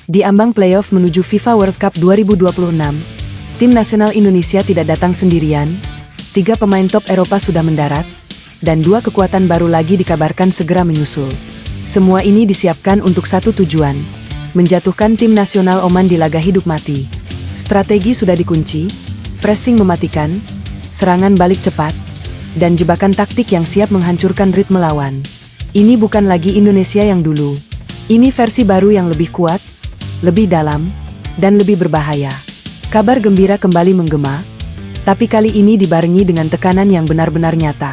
Di ambang playoff menuju FIFA World Cup 2026, tim nasional Indonesia tidak datang sendirian. 3 pemain top Eropa sudah mendarat, dan 2 kekuatan baru lagi dikabarkan segera menyusul. Semua ini disiapkan untuk satu tujuan, menjatuhkan tim nasional Oman di laga hidup mati. Strategi sudah dikunci, pressing mematikan, serangan balik cepat, dan jebakan taktik yang siap menghancurkan ritme lawan. Ini bukan lagi Indonesia yang dulu. Ini versi baru yang lebih kuat, lebih dalam, dan lebih berbahaya. Kabar gembira kembali menggema, tapi kali ini dibarengi dengan tekanan yang benar-benar nyata.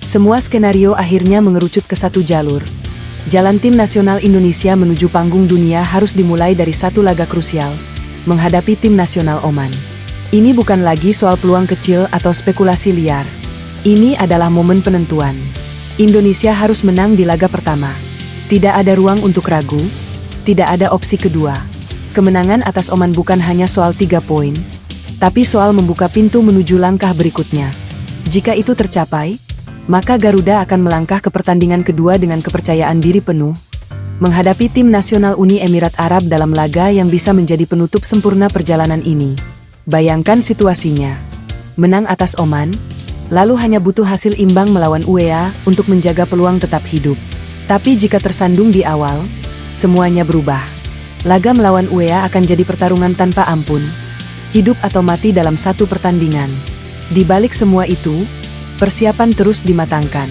Semua skenario akhirnya mengerucut ke satu jalur. Jalan tim nasional Indonesia menuju panggung dunia harus dimulai dari satu laga krusial, menghadapi tim nasional Oman. Ini bukan lagi soal peluang kecil atau spekulasi liar. Ini adalah momen penentuan. Indonesia harus menang di laga pertama. Tidak ada ruang untuk ragu, tidak ada opsi kedua. Kemenangan atas Oman bukan hanya soal 3 poin, tapi soal membuka pintu menuju langkah berikutnya. Jika itu tercapai, maka Garuda akan melangkah ke pertandingan kedua dengan kepercayaan diri penuh, menghadapi tim nasional Uni Emirat Arab dalam laga yang bisa menjadi penutup sempurna perjalanan ini. Bayangkan situasinya. Menang atas Oman, lalu hanya butuh hasil imbang melawan UEA untuk menjaga peluang tetap hidup. Tapi jika tersandung di awal, semuanya berubah. Laga melawan UEA akan jadi pertarungan tanpa ampun, hidup atau mati dalam satu pertandingan. Di balik semua itu, persiapan terus dimatangkan.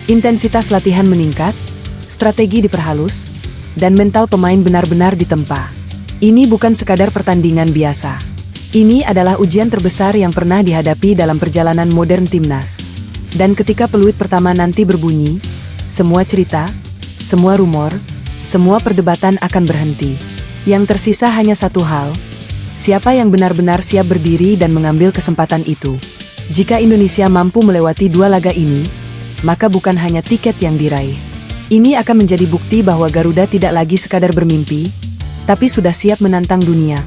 Intensitas latihan meningkat, strategi diperhalus, dan mental pemain benar-benar ditempa. Ini bukan sekadar pertandingan biasa. Ini adalah ujian terbesar yang pernah dihadapi dalam perjalanan modern timnas. Dan ketika peluit pertama nanti berbunyi, semua cerita, semua rumor, semua perdebatan akan berhenti. Yang tersisa hanya satu hal, siapa yang benar-benar siap berdiri dan mengambil kesempatan itu. Jika Indonesia mampu melewati 2 laga ini, maka bukan hanya tiket yang diraih. Ini akan menjadi bukti bahwa Garuda tidak lagi sekadar bermimpi, tapi sudah siap menantang dunia.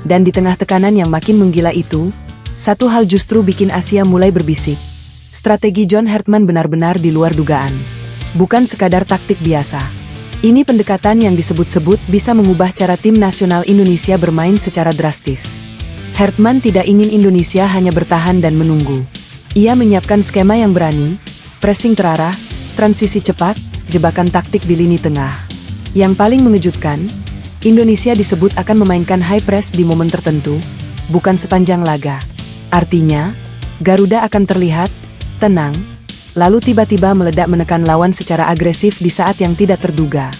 Dan di tengah tekanan yang makin menggila itu, satu hal justru bikin Asia mulai berbisik. Strategi John Hartman benar-benar di luar dugaan. Bukan sekadar taktik biasa. Ini pendekatan yang disebut-sebut bisa mengubah cara tim nasional Indonesia bermain secara drastis. Hartman tidak ingin Indonesia hanya bertahan dan menunggu. Ia menyiapkan skema yang berani, pressing terarah, transisi cepat, jebakan taktik di lini tengah. Yang paling mengejutkan, Indonesia disebut akan memainkan high press di momen tertentu, bukan sepanjang laga. Artinya, Garuda akan terlihat tenang, lalu tiba-tiba meledak menekan lawan secara agresif di saat yang tidak terduga.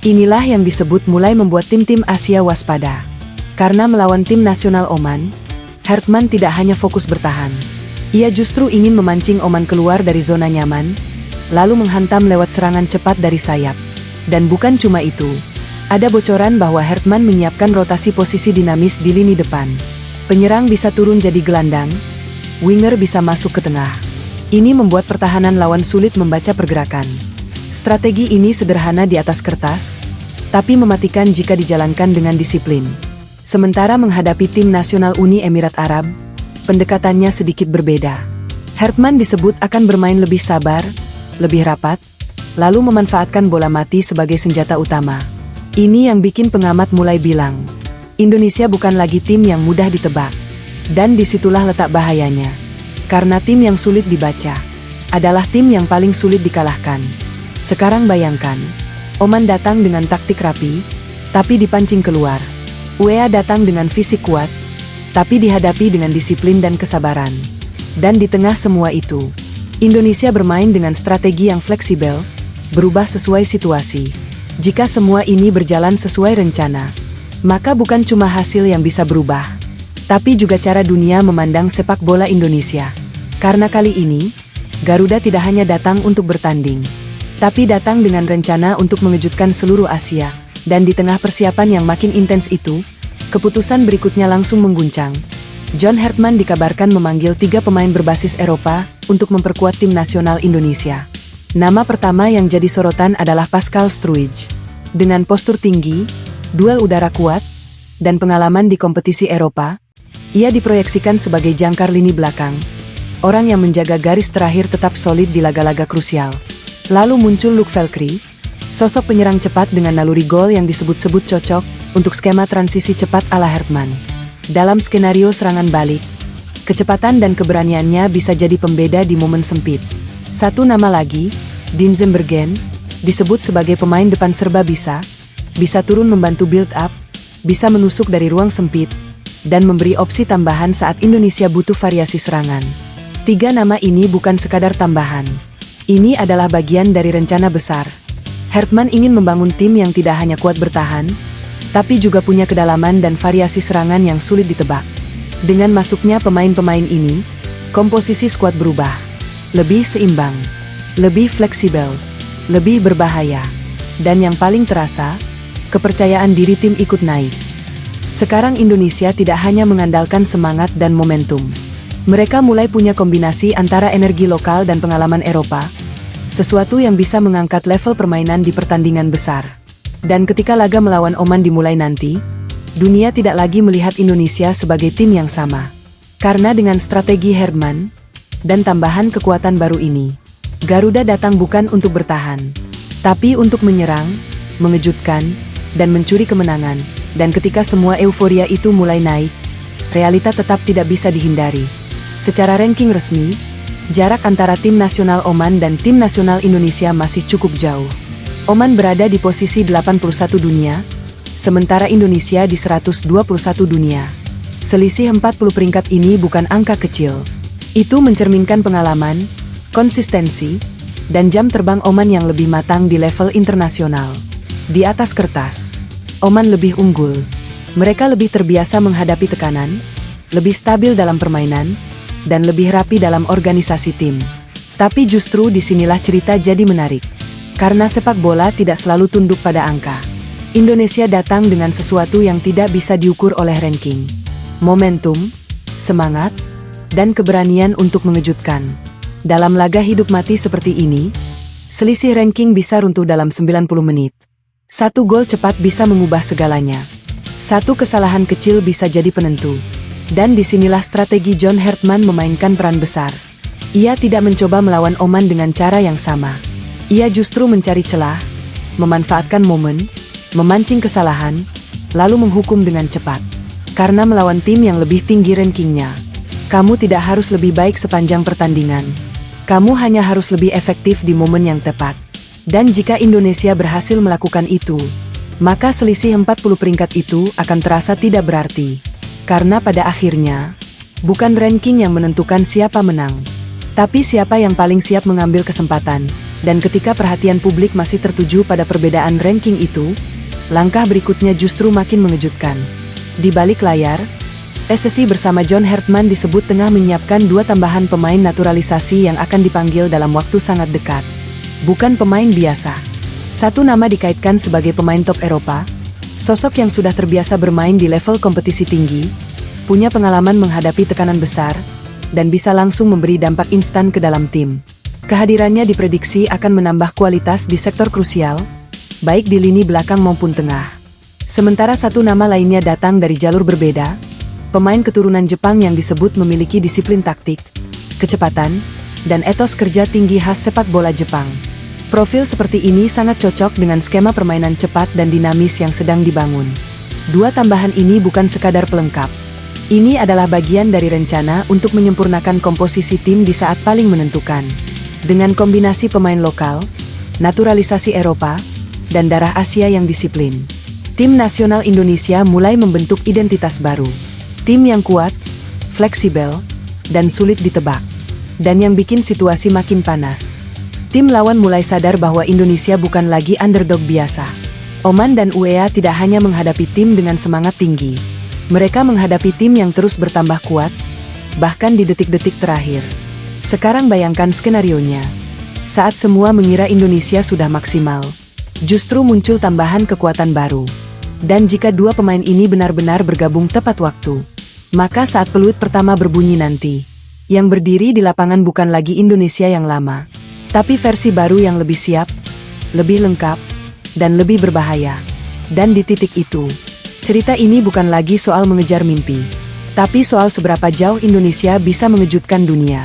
Inilah yang disebut mulai membuat tim-tim Asia waspada. Karena melawan tim nasional Oman, Hartman tidak hanya fokus bertahan. Ia justru ingin memancing Oman keluar dari zona nyaman, lalu menghantam lewat serangan cepat dari sayap. Dan bukan cuma itu, ada bocoran bahwa Hartman menyiapkan rotasi posisi dinamis di lini depan. Penyerang bisa turun jadi gelandang, winger bisa masuk ke tengah. Ini membuat pertahanan lawan sulit membaca pergerakan. Strategi ini sederhana di atas kertas, tapi mematikan jika dijalankan dengan disiplin. Sementara menghadapi tim nasional Uni Emirat Arab, pendekatannya sedikit berbeda. Hartman disebut akan bermain lebih sabar, lebih rapat, lalu memanfaatkan bola mati sebagai senjata utama. Ini yang bikin pengamat mulai bilang, Indonesia bukan lagi tim yang mudah ditebak. Dan disitulah letak bahayanya. Karena tim yang sulit dibaca adalah tim yang paling sulit dikalahkan. Sekarang bayangkan, Oman datang dengan taktik rapi, tapi dipancing keluar. UEA datang dengan fisik kuat, tapi dihadapi dengan disiplin dan kesabaran. Dan di tengah semua itu, Indonesia bermain dengan strategi yang fleksibel, berubah sesuai situasi. Jika semua ini berjalan sesuai rencana, maka bukan cuma hasil yang bisa berubah, tapi juga cara dunia memandang sepak bola Indonesia. Karena kali ini, Garuda tidak hanya datang untuk bertanding, tapi datang dengan rencana untuk mengejutkan seluruh Asia. Dan di tengah persiapan yang makin intens itu, keputusan berikutnya langsung mengguncang. John Hartman dikabarkan memanggil 3 pemain berbasis Eropa untuk memperkuat tim nasional Indonesia. Nama pertama yang jadi sorotan adalah Pascal Struijk. Dengan postur tinggi, duel udara kuat, dan pengalaman di kompetisi Eropa, ia diproyeksikan sebagai jangkar lini belakang, orang yang menjaga garis terakhir tetap solid di laga-laga krusial. Lalu muncul Luke Velkri, Sosok penyerang cepat dengan naluri gol yang disebut-sebut cocok untuk skema transisi cepat ala Hertman. Dalam skenario serangan balik, kecepatan dan keberaniannya bisa jadi pembeda di momen sempit. Satu nama lagi, Dean Zimmergen, disebut sebagai pemain depan serba bisa turun membantu build up, bisa menusuk dari ruang sempit, dan memberi opsi tambahan saat Indonesia butuh variasi serangan. Tiga nama ini bukan sekadar tambahan. Ini adalah bagian dari rencana besar. Hertman ingin membangun tim yang tidak hanya kuat bertahan, tapi juga punya kedalaman dan variasi serangan yang sulit ditebak. Dengan masuknya pemain-pemain ini, komposisi skuad berubah. Lebih seimbang, lebih fleksibel, lebih berbahaya. Dan yang paling terasa, kepercayaan diri tim ikut naik. Sekarang Indonesia tidak hanya mengandalkan semangat dan momentum. Mereka mulai punya kombinasi antara energi lokal dan pengalaman Eropa, sesuatu yang bisa mengangkat level permainan di pertandingan besar. Dan ketika laga melawan Oman dimulai nanti, dunia tidak lagi melihat Indonesia sebagai tim yang sama. Karena dengan strategi Hertman dan tambahan kekuatan baru ini, Garuda datang bukan untuk bertahan, tapi untuk menyerang, mengejutkan, dan mencuri kemenangan. Dan ketika semua euforia itu mulai naik, realita tetap tidak bisa dihindari. Secara ranking resmi, jarak antara tim nasional Oman dan tim nasional Indonesia masih cukup jauh. Oman berada di posisi 81 dunia, sementara Indonesia di 121 dunia. Selisih 40 peringkat ini bukan angka kecil. Itu mencerminkan pengalaman, konsistensi, dan jam terbang Oman yang lebih matang di level internasional. Di atas kertas, Oman lebih unggul. Mereka lebih terbiasa menghadapi tekanan, lebih stabil dalam permainan, dan lebih rapi dalam organisasi tim. Tapi justru disinilah cerita jadi menarik. Karena sepak bola tidak selalu tunduk pada angka. Indonesia datang dengan sesuatu yang tidak bisa diukur oleh ranking. Momentum, semangat, dan keberanian untuk mengejutkan. Dalam laga hidup mati seperti ini, selisih ranking bisa runtuh dalam 90 menit. Satu gol cepat bisa mengubah segalanya. Satu kesalahan kecil bisa jadi penentu. Dan disinilah strategi John Hertman memainkan peran besar. Ia tidak mencoba melawan Oman dengan cara yang sama. Ia justru mencari celah, memanfaatkan momen, memancing kesalahan, lalu menghukum dengan cepat. Karena melawan tim yang lebih tinggi rankingnya, kamu tidak harus lebih baik sepanjang pertandingan. Kamu hanya harus lebih efektif di momen yang tepat. Dan jika Indonesia berhasil melakukan itu, maka selisih 40 peringkat itu akan terasa tidak berarti. Karena pada akhirnya, bukan ranking yang menentukan siapa menang, tapi siapa yang paling siap mengambil kesempatan. Dan ketika perhatian publik masih tertuju pada perbedaan ranking itu, langkah berikutnya justru makin mengejutkan. Di balik layar, SSI bersama John Hertman disebut tengah menyiapkan 2 tambahan pemain naturalisasi yang akan dipanggil dalam waktu sangat dekat. Bukan pemain biasa. Satu nama dikaitkan sebagai pemain top Eropa, sosok yang sudah terbiasa bermain di level kompetisi tinggi, punya pengalaman menghadapi tekanan besar, dan bisa langsung memberi dampak instan ke dalam tim. Kehadirannya diprediksi akan menambah kualitas di sektor krusial, baik di lini belakang maupun tengah. Sementara satu nama lainnya datang dari jalur berbeda, pemain keturunan Jepang yang disebut memiliki disiplin taktik, kecepatan, dan etos kerja tinggi khas sepak bola Jepang. Profil seperti ini sangat cocok dengan skema permainan cepat dan dinamis yang sedang dibangun. 2 tambahan ini bukan sekadar pelengkap. Ini adalah bagian dari rencana untuk menyempurnakan komposisi tim di saat paling menentukan. Dengan kombinasi pemain lokal, naturalisasi Eropa, dan darah Asia yang disiplin, tim nasional Indonesia mulai membentuk identitas baru. Tim yang kuat, fleksibel, dan sulit ditebak. Dan yang bikin situasi makin panas, tim lawan mulai sadar bahwa Indonesia bukan lagi underdog biasa. Oman dan UEA tidak hanya menghadapi tim dengan semangat tinggi. Mereka menghadapi tim yang terus bertambah kuat, bahkan di detik-detik terakhir. Sekarang bayangkan skenarionya. Saat semua mengira Indonesia sudah maksimal, justru muncul tambahan kekuatan baru. Dan jika 2 pemain ini benar-benar bergabung tepat waktu, maka saat peluit pertama berbunyi nanti, yang berdiri di lapangan bukan lagi Indonesia yang lama, tapi versi baru yang lebih siap, lebih lengkap, dan lebih berbahaya. Dan di titik itu, cerita ini bukan lagi soal mengejar mimpi, tapi soal seberapa jauh Indonesia bisa mengejutkan dunia.